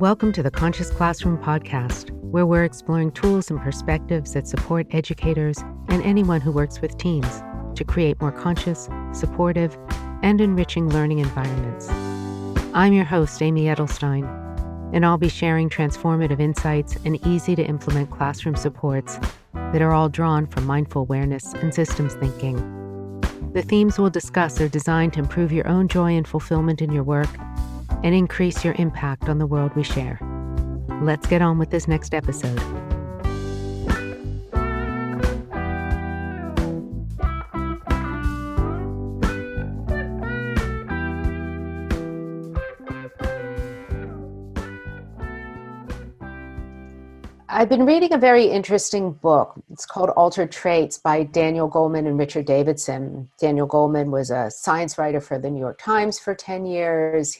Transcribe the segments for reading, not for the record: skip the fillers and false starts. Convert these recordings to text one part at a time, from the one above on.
Welcome to the Conscious Classroom podcast, where we're exploring tools and perspectives that support educators and anyone who works with teens to create more conscious, supportive, and enriching learning environments. I'm your host, Amy Edelstein, and I'll be sharing transformative insights and easy-to-implement classroom supports that are all drawn from mindful awareness and systems thinking. The themes we'll discuss are designed to improve your own joy and fulfillment in your work and increase your impact on the world we share. Let's get on with this next episode. I've been reading a very interesting book. It's called Altered Traits by Daniel Goleman and Richard Davidson. Daniel Goleman was a science writer for the New York Times for 10 years.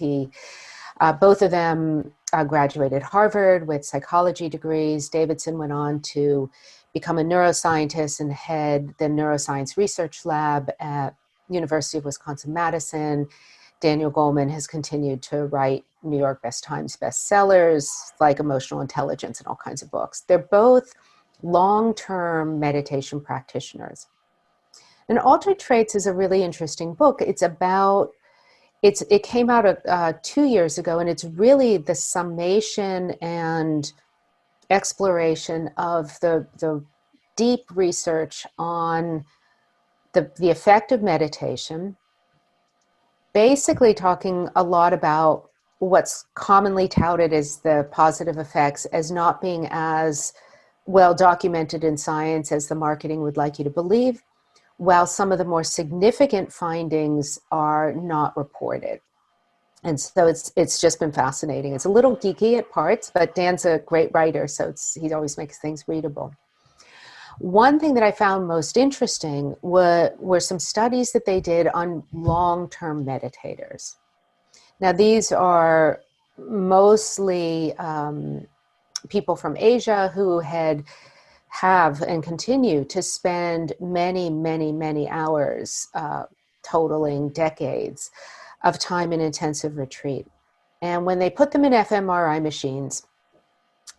Both of them graduated Harvard with psychology degrees. Davidson went on to become a neuroscientist and head the neuroscience research lab at University of Wisconsin-Madison. Daniel Goleman has continued to write New York Times bestsellers like Emotional Intelligence and all kinds of books. They're both long-term meditation practitioners. And Altered Traits is a really interesting book. It came out 2 years ago, and it's really the summation and exploration of the deep research on the effect of meditation, basically talking a lot about what's commonly touted as the positive effects as not being as well documented in science as the marketing would like you to believe, while some of the more significant findings are not reported. And so it's just been fascinating. It's a little geeky at parts, but Dan's a great writer, so he always makes things readable. One thing that I found most interesting were some studies that they did on long-term meditators. Now, these are mostly people from Asia who have and continue to spend many, many, many hours, totaling decades of time in intensive retreat. And when they put them in fMRI machines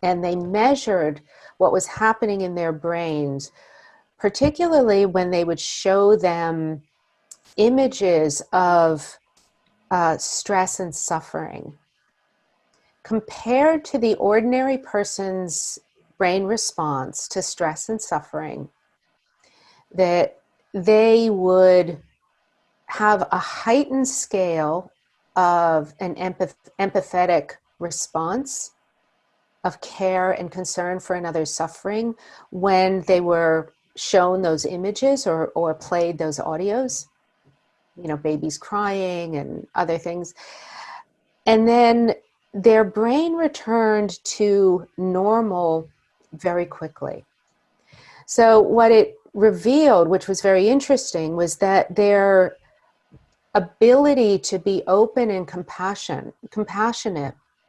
and they measured what was happening in their brains, particularly when they would show them images of stress and suffering, compared to the ordinary person's brain response to stress and suffering, that they would have a heightened scale of an empathetic response of care and concern for another's suffering when they were shown those images or played those audios, babies crying and other things. And then their brain returned to normal very quickly. So what it revealed, which was very interesting, was that their ability to be open and compassionate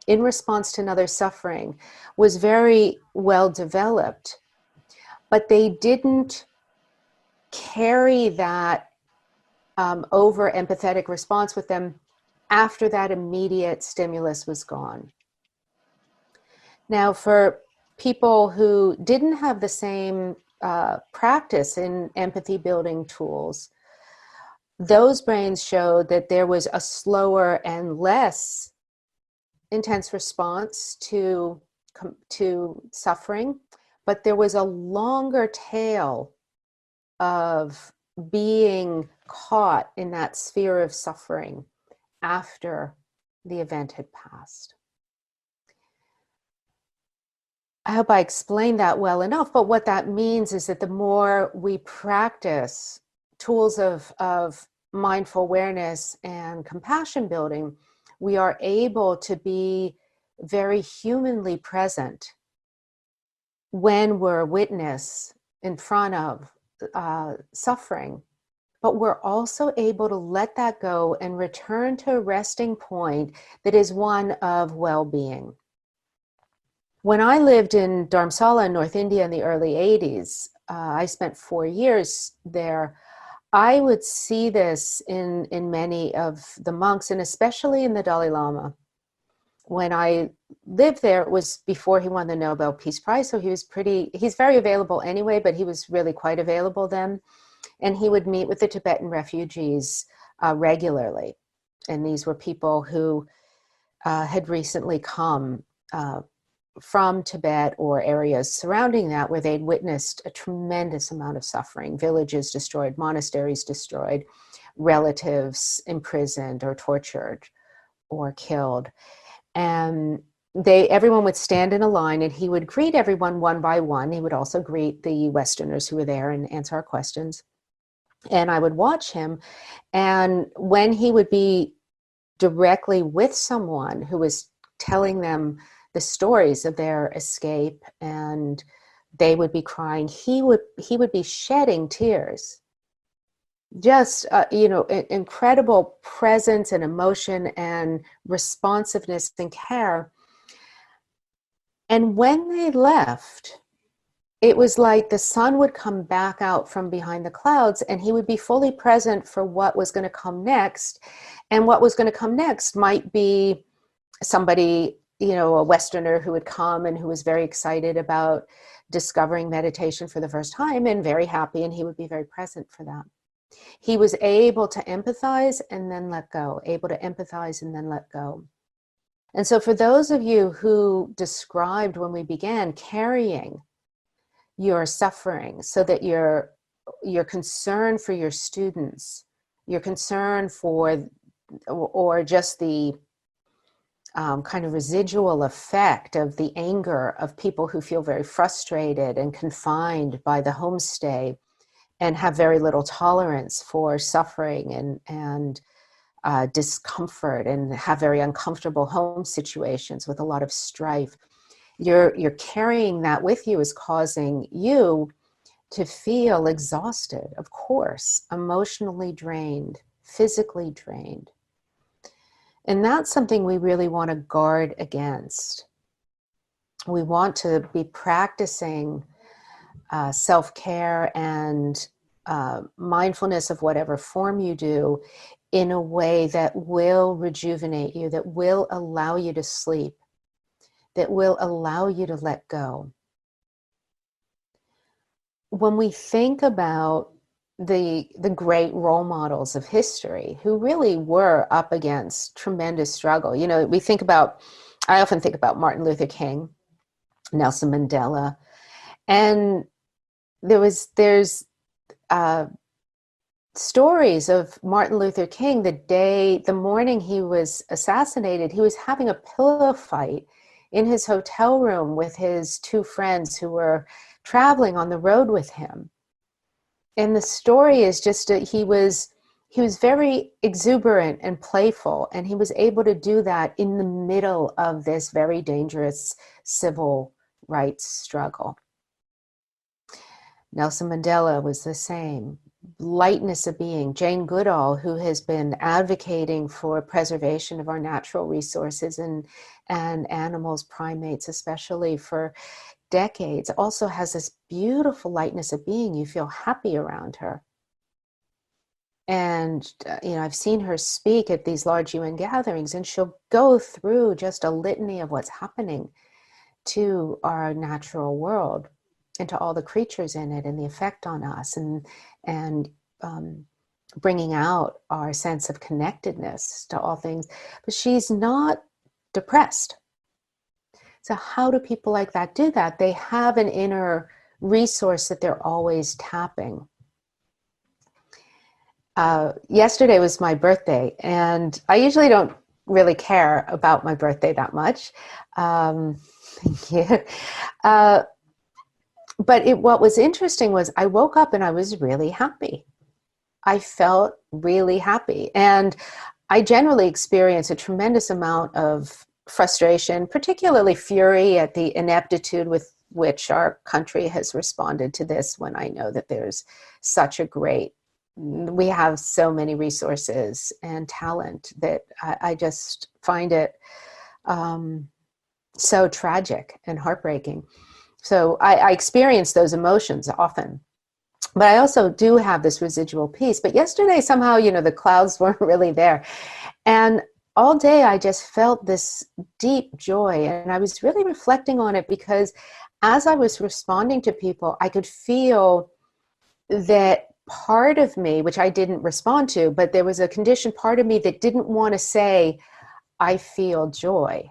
in response to another's suffering was very well developed, but they didn't carry that over empathetic response with them after that immediate stimulus was gone. Now, for people who didn't have the same practice in empathy building tools, those brains showed that there was a slower and less intense response to suffering, but there was a longer tail of being caught in that sphere of suffering after the event had passed. I hope I explained that well enough, but what that means is that the more we practice tools of mindful awareness and compassion building, we are able to be very humanly present when we're a witness in front of suffering, but we're also able to let that go and return to a resting point that is one of well-being. When I lived in Dharamsala in North India in the early 80s, I spent 4 years there. I would see this in many of the monks, and especially in the Dalai Lama. when I lived there, it was before he won the Nobel Peace Prize. So he's very available anyway, but he was really quite available then. And he would meet with the Tibetan refugees regularly. And these were people who had recently come from Tibet or areas surrounding that, where they'd witnessed a tremendous amount of suffering, villages destroyed, monasteries destroyed, relatives imprisoned or tortured or killed. And everyone would stand in a line, and he would greet everyone one by one. He would also greet the Westerners who were there and answer our questions. And I would watch him. And when he would be directly with someone who was telling them the stories of their escape, and they would be crying, he would be shedding tears. Just, incredible presence and emotion and responsiveness and care. And when they left, it was like the sun would come back out from behind the clouds, and he would be fully present for what was going to come next. And what was going to come next might be somebody, a Westerner who would come and who was very excited about discovering meditation for the first time and very happy, and he would be very present for that. He was able to empathize and then let go, able to empathize and then let go. And so for those of you who described when we began carrying your suffering, so that your concern for your students, your concern for, or just the kind of residual effect of the anger of people who feel very frustrated and confined by the homestay, and have very little tolerance for suffering and discomfort, and have very uncomfortable home situations with a lot of strife. You're carrying that with you, is causing you to feel exhausted, of course, emotionally drained, physically drained. And that's something we really want to guard against. We want to be practicing self-care and mindfulness of whatever form you do in a way that will rejuvenate you, that will allow you to sleep, that will allow you to let go. When we think about the great role models of history who really were up against tremendous struggle, I often think about Martin Luther King, Nelson Mandela, and there's stories of Martin Luther King the morning he was assassinated. He was having a pillow fight in his hotel room with his two friends who were traveling on the road with him. And the story is just he was very exuberant and playful, and he was able to do that in the middle of this very dangerous civil rights struggle. Nelson Mandela was the same. Lightness of being. Jane Goodall, who has been advocating for preservation of our natural resources and animals, primates especially, for decades, also has this beautiful lightness of being. You feel happy around her. And, I've seen her speak at these large UN gatherings, and she'll go through just a litany of what's happening to our natural world and to all the creatures in it, and the effect on us, and bringing out our sense of connectedness to all things. But she's not depressed. So how do people like that do that? They have an inner resource that they're always tapping. Yesterday was my birthday, and I usually don't really care about my birthday that much. Thank you. But what was interesting was I woke up and I was really happy. I felt really happy. And I generally experience a tremendous amount of frustration, particularly fury at the ineptitude with which our country has responded to this, when I know that there's we have so many resources and talent that I just find it so tragic and heartbreaking. So I experience those emotions often, but I also do have this residual peace. But yesterday somehow, the clouds weren't really there. And all day I just felt this deep joy, and I was really reflecting on it because as I was responding to people, I could feel that part of me, which I didn't respond to, but there was a conditioned part of me that didn't want to say, I feel joy.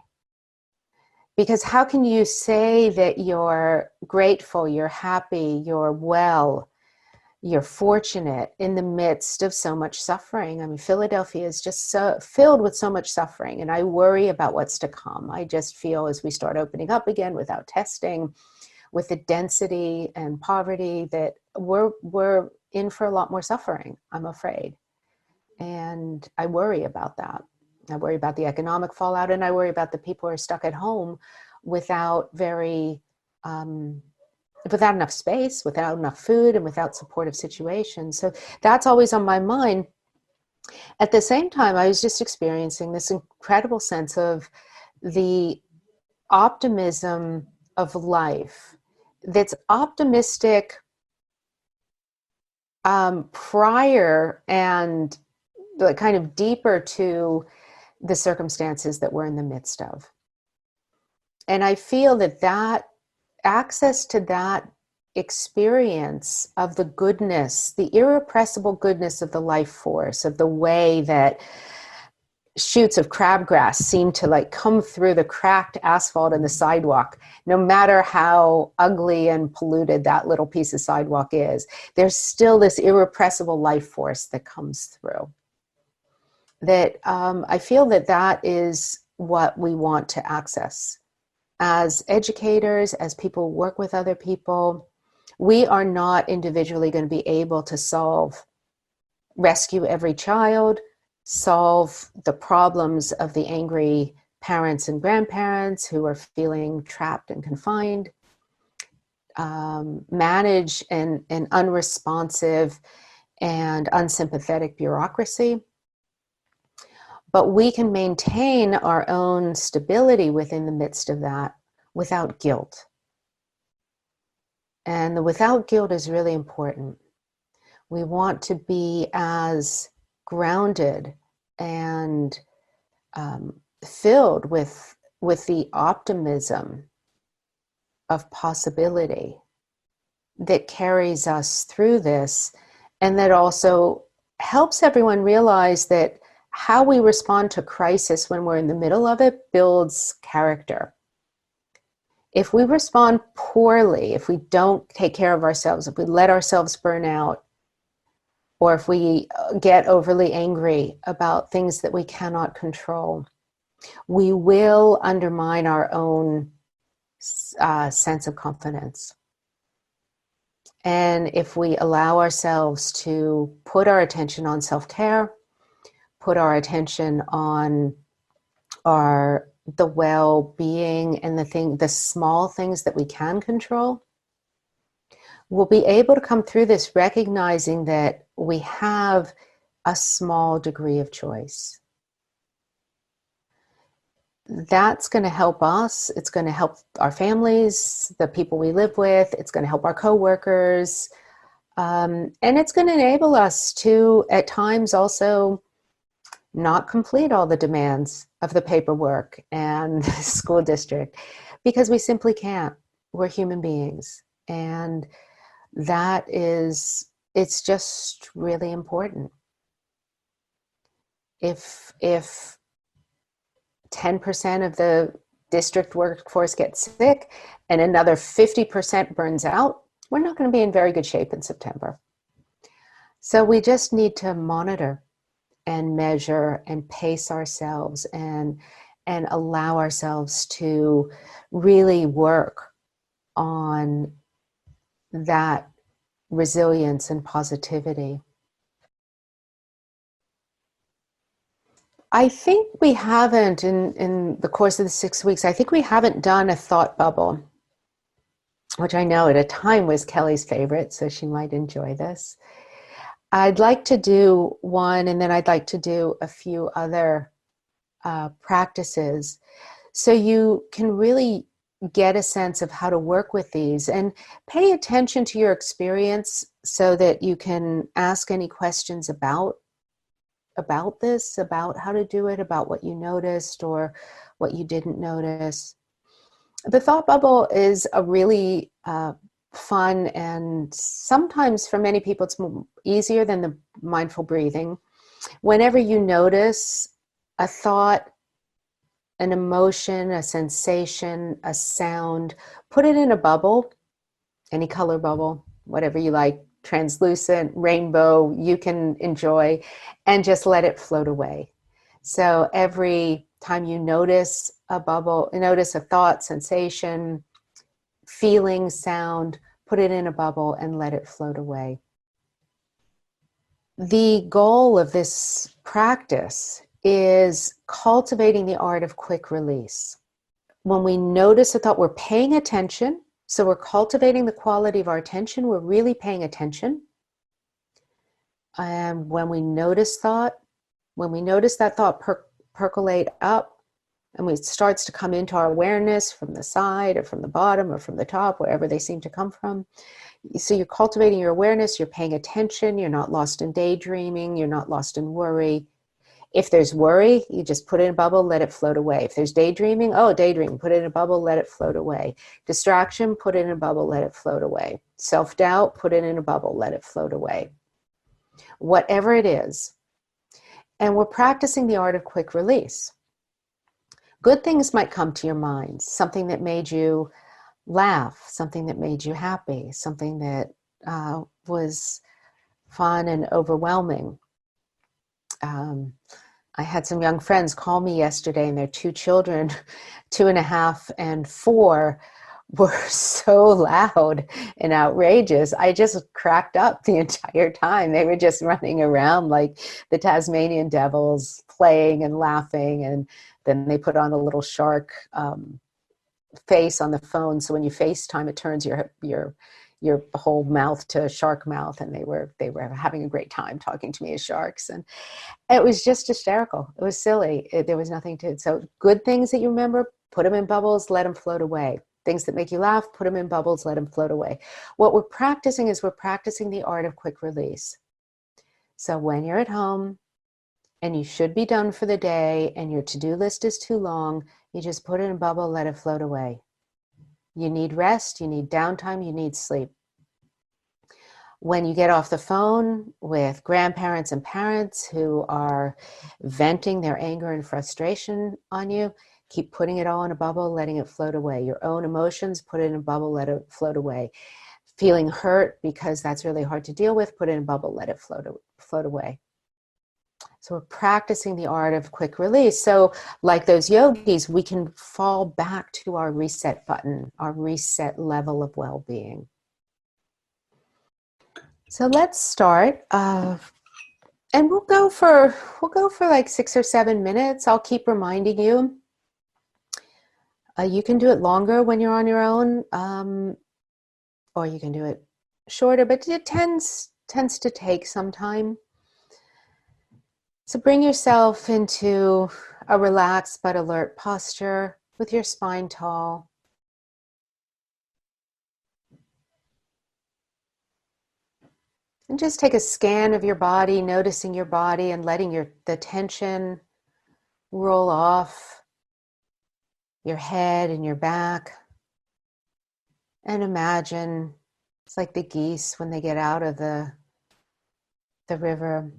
Because how can you say that you're grateful, you're happy, you're well, you're fortunate in the midst of so much suffering? I mean, Philadelphia is just so filled with so much suffering, and I worry about what's to come. I just feel as we start opening up again without testing, with the density and poverty, that we're in for a lot more suffering, I'm afraid. And I worry about that. I worry about the economic fallout, and I worry about the people who are stuck at home without without enough space, without enough food, and without supportive situations. So that's always on my mind. At the same time, I was just experiencing this incredible sense of the optimism of life that's optimistic prior and kind of deeper to the circumstances that we're in the midst of. And I feel that access to that experience of the goodness, the irrepressible goodness of the life force, of the way that shoots of crabgrass seem to like come through the cracked asphalt and the sidewalk, no matter how ugly and polluted that little piece of sidewalk is, there's still this irrepressible life force that comes through. That I feel that is what we want to access. As educators, as people who work with other people, we are not individually going to be able to rescue every child, solve the problems of the angry parents and grandparents who are feeling trapped and confined, manage an unresponsive and unsympathetic bureaucracy. But we can maintain our own stability within the midst of that without guilt. And the without guilt is really important. We want to be as grounded and filled with the optimism of possibility that carries us through this, and that also helps everyone realize that how we respond to crisis when we're in the middle of it builds character. If we respond poorly, if we don't take care of ourselves, if we let ourselves burn out, or if we get overly angry about things that we cannot control, we will undermine our own sense of confidence. And if we allow ourselves to put our attention on self-care, put our attention on the well-being and the small things that we can control, we'll be able to come through this recognizing that we have a small degree of choice. That's going to help us. It's going to help our families, the people we live with. It's going to help our coworkers. And it's going to enable us to, at times, also not complete all the demands of the paperwork and the school district, because we simply can't. We're human beings. And it's just really important. If 10% of the district workforce gets sick and another 50% burns out, we're not going to be in very good shape in September. So we just need to monitor and measure and pace ourselves and allow ourselves to really work on that resilience and positivity. I think we haven't, in the course of the 6 weeks, I think we haven't done a thought bubble, which I know at a time was Kelly's favorite, so she might enjoy this. I'd like to do one, and then I'd like to do a few other practices, so you can really get a sense of how to work with these and pay attention to your experience so that you can ask any questions about about this, about how to do it, about what you noticed or what you didn't notice. The thought bubble is a really fun, and sometimes for many people it's easier than the mindful breathing. Whenever you notice a thought, an emotion, a sensation, a sound, put it in a bubble, any color bubble, whatever you like, translucent, rainbow, you can enjoy, and just let it float away. So every time you notice a bubble, notice a thought, sensation, feeling, sound, put it in a bubble and let it float away. The goal of this practice is cultivating the art of quick release. When we notice a thought, we're paying attention. So we're cultivating the quality of our attention. We're really paying attention. And when we notice thought, when we notice that thought percolate up and it starts to come into our awareness from the side or from the bottom or from the top, wherever they seem to come from. So you're cultivating your awareness, you're paying attention, you're not lost in daydreaming, you're not lost in worry. If there's worry, you just put it in a bubble, let it float away. If there's daydreaming, oh, daydream, put it in a bubble, let it float away. Distraction, put it in a bubble, let it float away. Self-doubt, put it in a bubble, let it float away. Whatever it is. And we're practicing the art of quick release. Good things might come to your mind, something that made you laugh, something that made you happy, something that was fun and overwhelming. I had some young friends call me yesterday, and their two children, 2.5 and 4, were so loud and outrageous. I just cracked up the entire time. They were just running around like the Tasmanian devils, playing and laughing, and then they put on a little shark face on the phone, so when you FaceTime, it turns your whole mouth to shark mouth, and they were having a great time talking to me as sharks, and it was just hysterical. It was silly. There was nothing to it. So good things that you remember, put them in bubbles, let them float away. Things that make you laugh, put them in bubbles, let them float away. What we're practicing is we're practicing the art of quick release. So when you're at home and you should be done for the day and your to-do list is too long, you just put it in a bubble, let it float away. You need rest, you need downtime, you need sleep. When you get off the phone with grandparents and parents who are venting their anger and frustration on you, keep putting it all in a bubble, letting it float away. Your own emotions, put it in a bubble, let it float away. Feeling hurt because that's really hard to deal with, put it in a bubble, let it float away. So we're practicing the art of quick release. So like those yogis, we can fall back to our reset button, our reset level of well-being. So let's start, and we'll go for like 6 or 7 minutes. I'll keep reminding you. You can do it longer when you're on your own, or you can do it shorter, but it tends to take some time. So bring yourself into a relaxed but alert posture with your spine tall. And just take a scan of your body, noticing your body and letting the tension roll off your head and your back. And imagine it's like the geese when they get out of the river.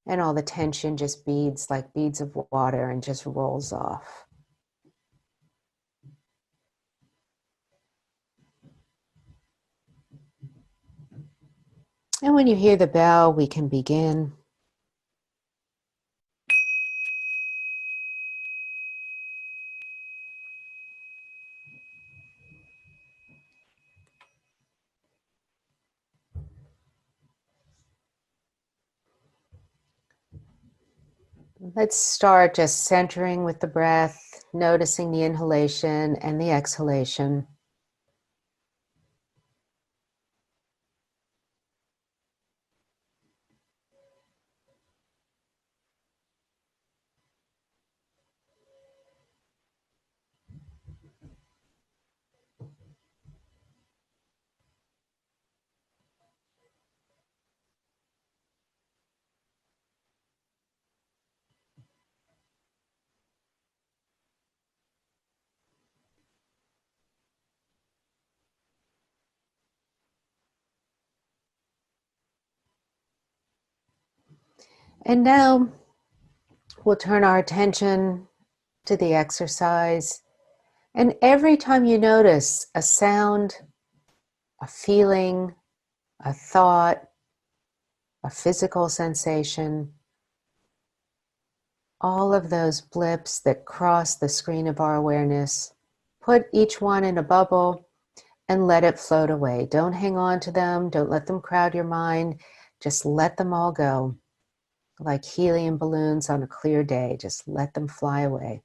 And all the tension just beads like beads of water and just rolls off. And when you hear the bell, we can begin. Let's start just centering with the breath, noticing the inhalation and the exhalation. And now we'll turn our attention to the exercise. And every time you notice a sound, a feeling, a thought, a physical sensation, all of those blips that cross the screen of our awareness, put each one in a bubble and let it float away. Don't hang on to them. Don't let them crowd your mind. Just let them all go. Like helium balloons on a clear day, just let them fly away.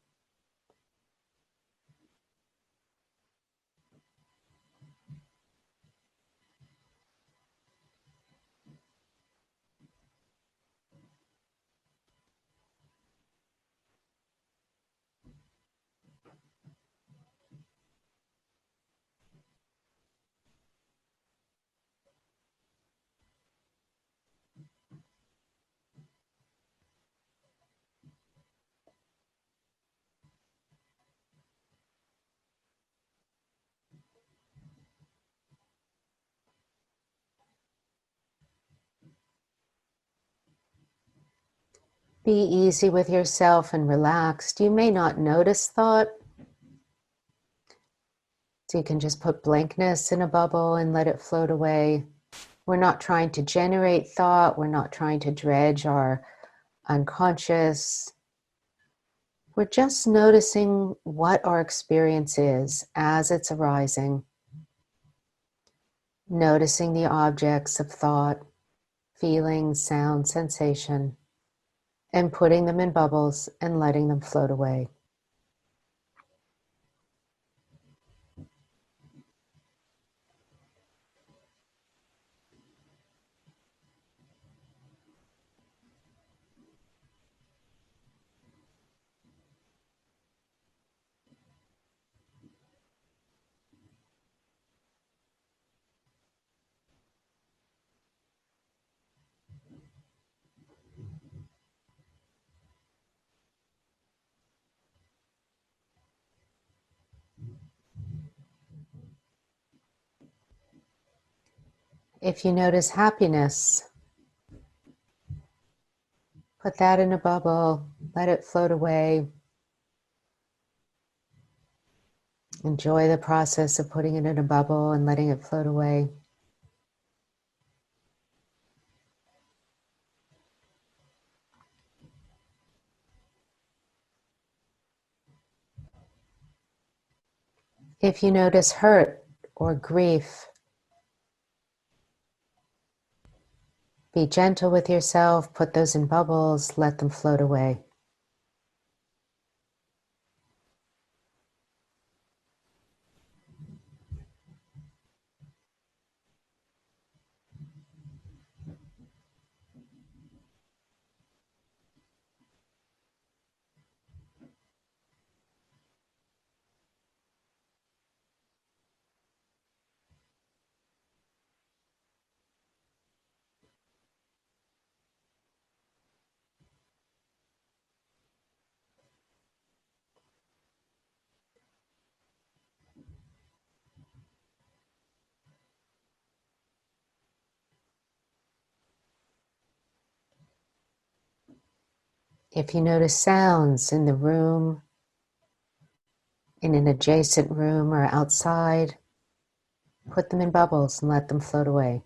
Be easy with yourself and relaxed. You may not notice thought, so you can just put blankness in a bubble and let it float away. We're not trying to generate thought. We're not trying to dredge our unconscious. We're just noticing what our experience is as it's arising. Noticing the objects of thought, feeling, sound, sensation, and putting them in bubbles and letting them float away. If you notice happiness, put that in a bubble, let it float away. Enjoy the process of putting it in a bubble and letting it float away. If you notice hurt or grief, be gentle with yourself, put those in bubbles, let them float away. If you notice sounds in the room, in an adjacent room or outside, put them in bubbles and let them float away.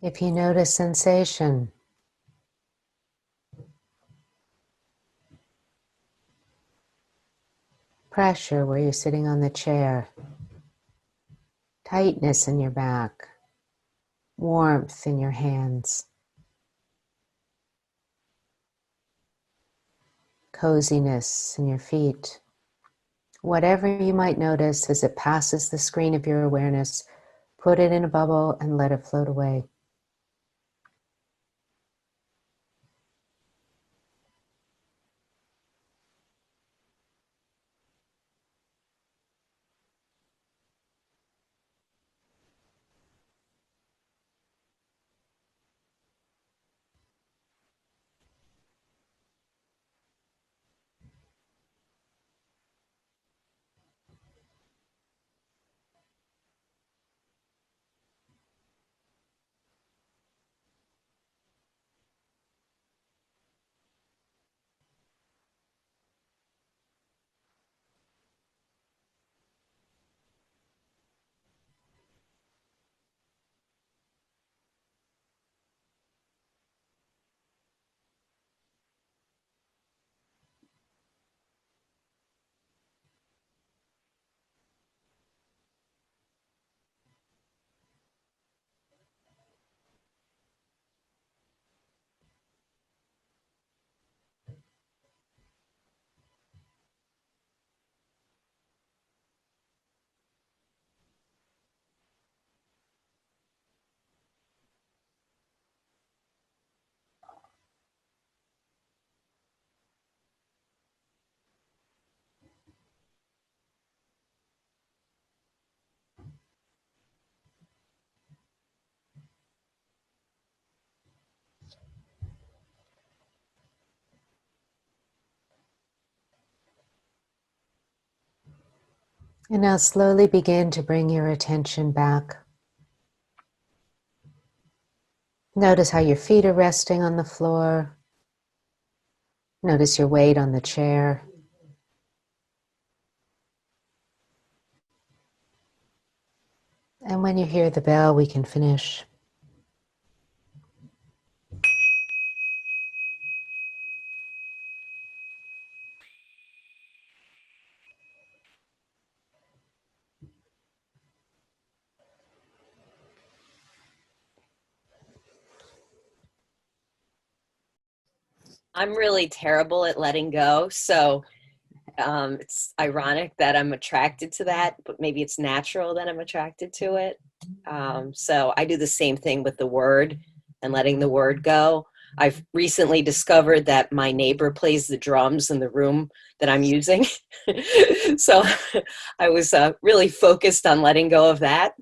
If you notice sensation, pressure where you're sitting on the chair, tightness in your back, warmth in your hands, coziness in your feet, whatever you might notice as it passes the screen of your awareness, put it in a bubble and let it float away. And now slowly begin to bring your attention back. Notice how your feet are resting on the floor. Notice your weight on the chair. And when you hear the bell, we can finish. I'm really terrible at letting go, so it's ironic that I'm attracted to that, but maybe it's natural that I'm attracted to it. So I do the same thing with the word and letting the word go. I've recently discovered that my neighbor plays the drums in the room that I'm using. So I was really focused on letting go of that.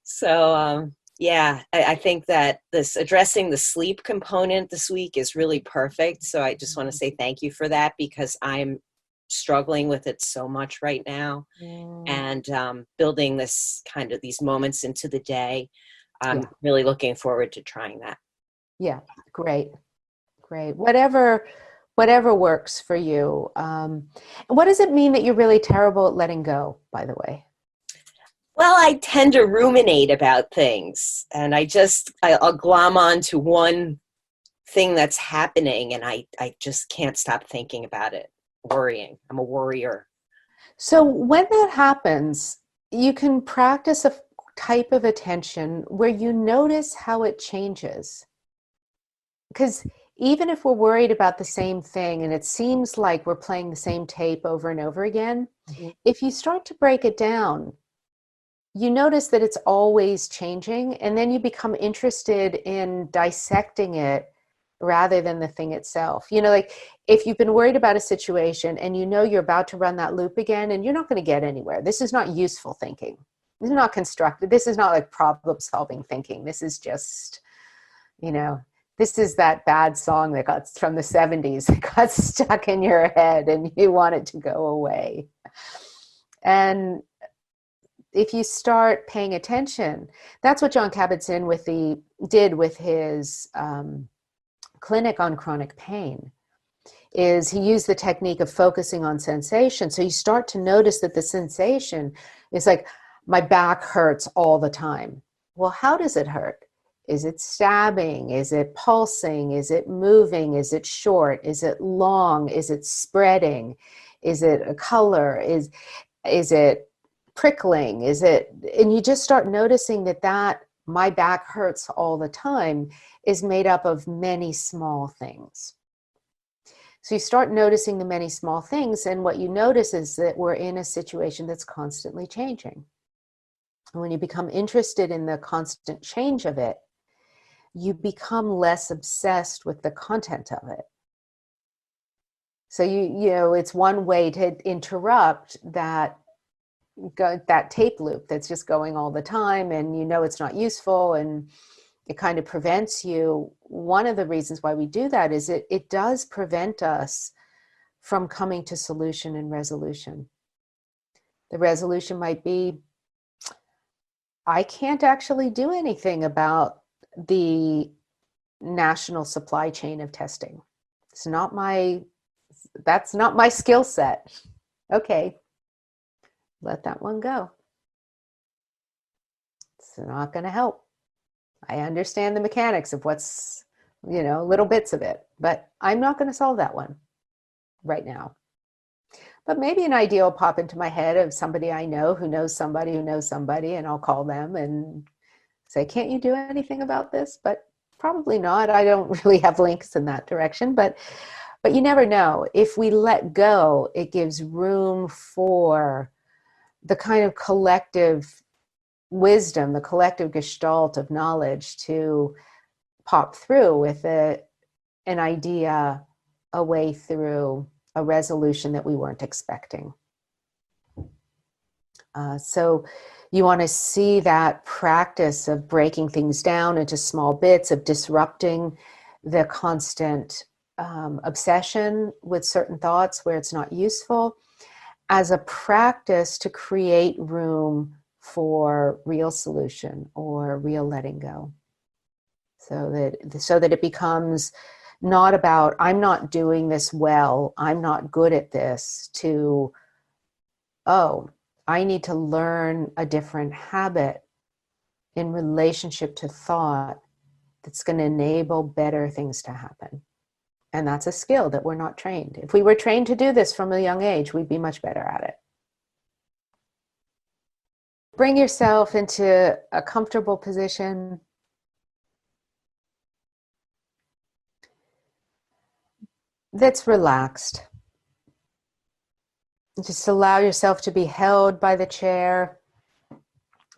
So yeah, I think that this addressing the sleep component this week is really perfect. So I just want to say thank you for that, because I'm struggling with it so much right now. And building this kind of these moments into the day. I'm really looking forward to trying that. Yeah, great. Great. Whatever works for you. What does it mean that you're really terrible at letting go, by the way? Well, I tend to ruminate about things, and I'll glom on to one thing that's happening, and I just can't stop thinking about it, worrying. I'm a worrier. So when that happens, you can practice a type of attention where you notice how it changes. Because even if we're worried about the same thing and it seems like we're playing the same tape over and over again, if you start to break it down, you notice that it's always changing, and then you become interested in dissecting it rather than the thing itself. You know, like if you've been worried about a situation and you know you're about to run that loop again and you're not going to get anywhere. This is not useful thinking. This is not constructive. This is not like problem solving thinking. This is just, you know, this is that bad song that got from the 70s that got stuck in your head and you want it to go away. And if you start paying attention, that's what John Kabat-Zinn did with his clinic on chronic pain, is he used the technique of focusing on sensation. So you start to notice that the sensation is like, my back hurts all the time. Well, how does it hurt? Is it stabbing? Is it pulsing? Is it moving? Is it short? Is it long? Is it spreading? Is it a color? Is it prickling? Is it, and you just start noticing that my back hurts all the time is made up of many small things. So you start noticing the many small things, and what you notice is that we're in a situation that's constantly changing. And when you become interested in the constant change of it, you become less obsessed with the content of it. So you know, it's one way to interrupt that tape loop that's just going all the time, and you know it's not useful, and it kind of prevents you. One of the reasons why we do that is it does prevent us from coming to solution and resolution. The resolution might be, I can't actually do anything about the national supply chain of testing. That's not my skill set. Okay, let that one go. It's not going to help. I understand the mechanics of what's, you know, little bits of it, but I'm not going to solve that one right now. But maybe an idea will pop into my head of somebody I know who knows somebody who knows somebody, and I'll call them and say, can't you do anything about this? But probably not. I don't really have links in that direction, but you never know. If we let go, it gives room for the kind of collective wisdom, the collective gestalt of knowledge to pop through with an idea, a way through, a resolution that we weren't expecting. So you want to see that practice of breaking things down into small bits, of disrupting the constant obsession with certain thoughts where it's not useful, as a practice to create room for real solution or real letting go. So that it becomes not about, I'm not doing this well, I'm not good at this, to, oh, I need to learn a different habit in relationship to thought that's going to enable better things to happen. And that's a skill that we're not trained. If we were trained to do this from a young age, we'd be much better at it. Bring yourself into a comfortable position. That's relaxed. Just allow yourself to be held by the chair,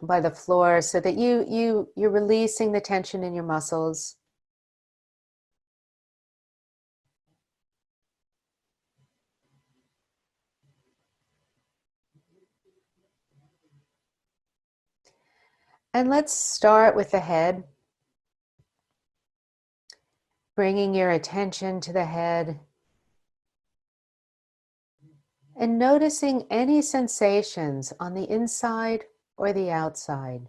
by the floor, so that you're releasing the tension in your muscles. And let's start with the head. Bringing your attention to the head and noticing any sensations on the inside or the outside.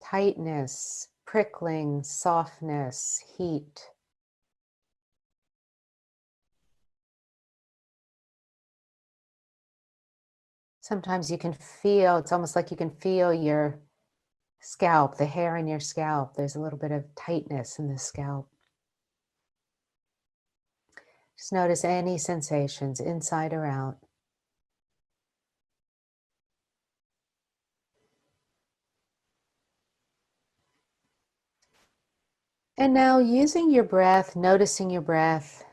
Tightness, prickling, softness, heat. Sometimes you can feel, it's almost like you can feel your scalp, the hair in your scalp. There's a little bit of tightness in the scalp. Just notice any sensations inside or out. And now, using your breath, noticing your breath,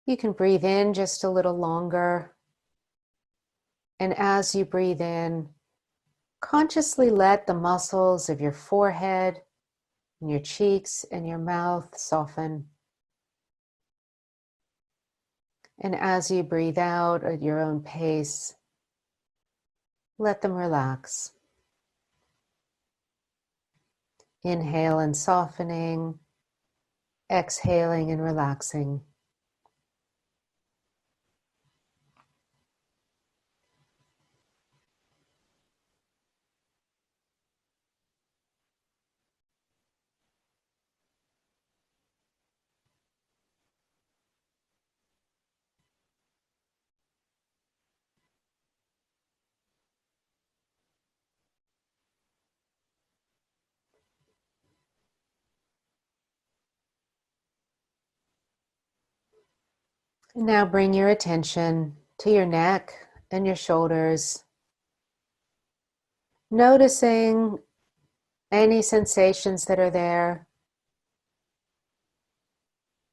you can breathe in just a little longer. And as you breathe in, consciously let the muscles of your forehead and your cheeks and your mouth soften. And as you breathe out at your own pace, let them relax. Inhale and softening, exhaling and relaxing. And now bring your attention to your neck and your shoulders, noticing any sensations that are there.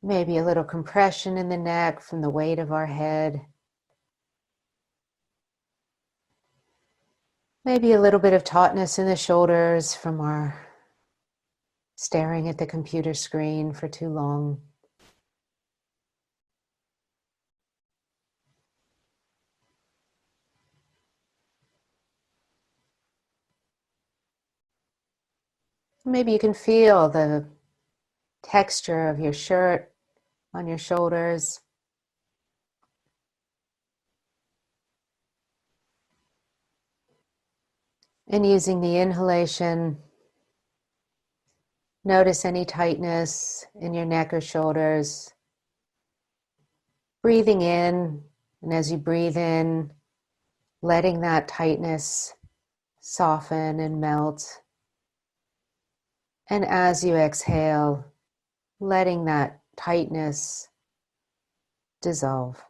Maybe a little compression in the neck from the weight of our head. Maybe a little bit of tautness in the shoulders from our staring at the computer screen for too long. Maybe you can feel the texture of your shirt on your shoulders. And using the inhalation, notice any tightness in your neck or shoulders. Breathing in, and as you breathe in, letting that tightness soften and melt. And as you exhale, letting that tightness dissolve.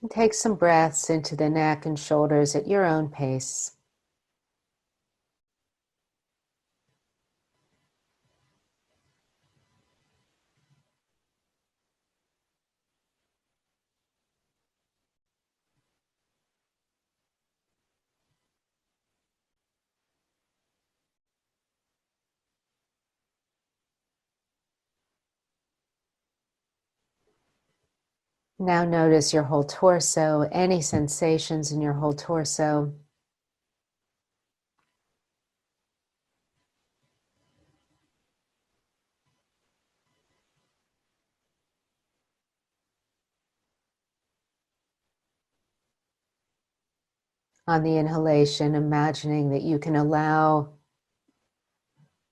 And take some breaths into the neck and shoulders at your own pace. Now notice your whole torso, any sensations in your whole torso. On the inhalation, imagining that you can allow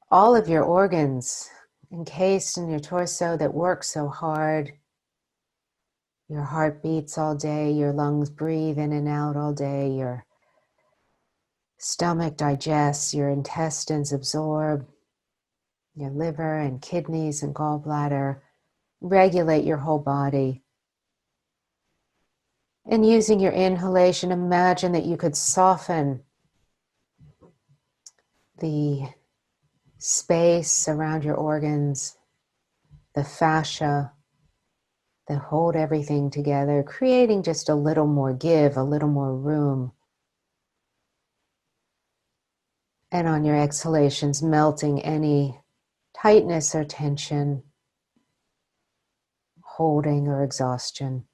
all of your organs encased in your torso that work so hard. Your heart beats all day, your lungs breathe in and out all day, your stomach digests, your intestines absorb, your liver and kidneys and gallbladder regulate your whole body. And using your inhalation, imagine that you could soften the space around your organs, the fascia that hold everything together, creating just a little more give, a little more room. And on your exhalations, melting any tightness or tension, holding or exhaustion.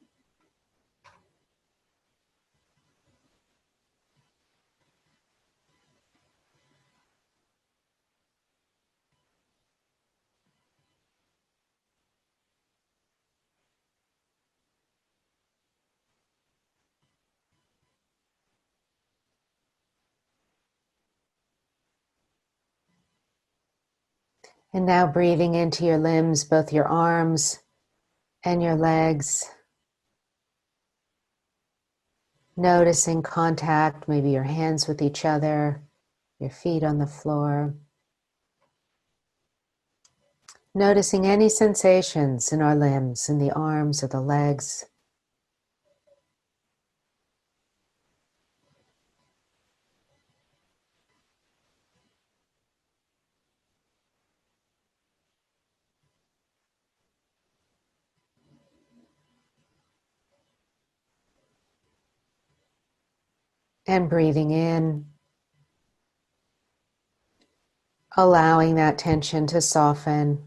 And now breathing into your limbs, both your arms and your legs. Noticing contact, maybe your hands with each other, your feet on the floor. Noticing any sensations in our limbs, in the arms or the legs. And breathing in, allowing that tension to soften.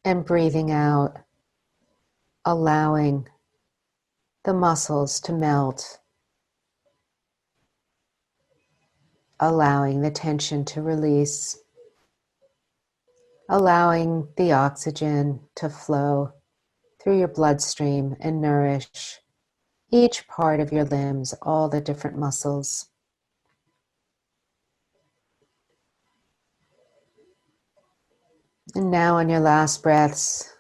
And breathing out, allowing the muscles to melt. Allowing the tension to release. Allowing the oxygen to flow through your bloodstream and nourish each part of your limbs, all the different muscles. And now on your last breaths,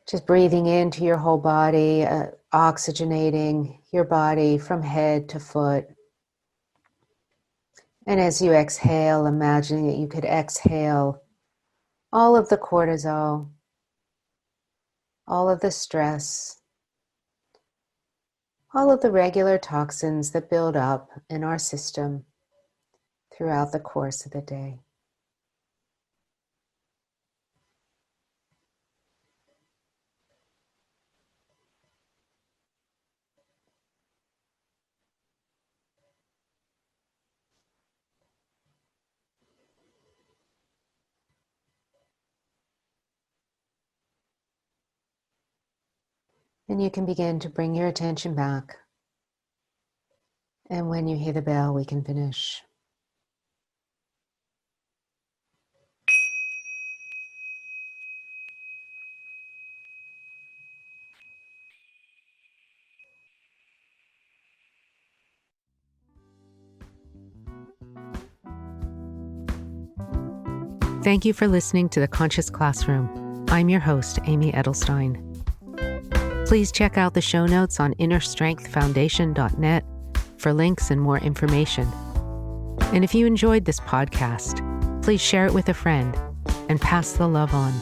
just breathing into your whole body, oxygenating your body from head to foot. And as you exhale, imagining that you could exhale all of the cortisol, all of the stress, all of the regular toxins that build up in our system throughout the course of the day. And you can begin to bring your attention back. And when you hear the bell, we can finish. Thank you for listening to The Conscious Classroom. I'm your host, Amy Edelstein. Please check out the show notes on innerstrengthfoundation.net for links and more information. And if you enjoyed this podcast, please share it with a friend and pass the love on.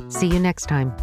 See you next time.